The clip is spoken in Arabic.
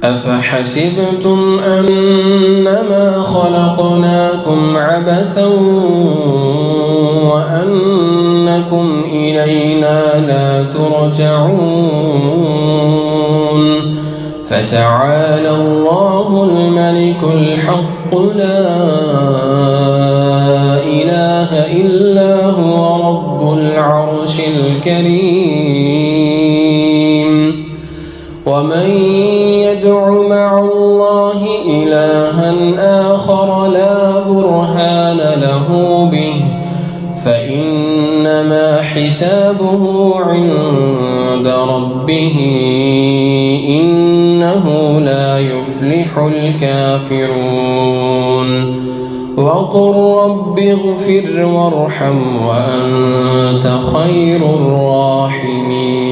أفحسبتم أنما خلقناكم عبثا وأنكم إلينا لا ترجعون فتعالى الله الملك الحق لا إله إلا هو رب العرش الكريم ومن يدع مع الله إلها آخر لا برهان له به فإنما حسابه عند ربه إنه لا يفلح الكافرون وقل رب اغفر وارحم وأنت خير الراحمين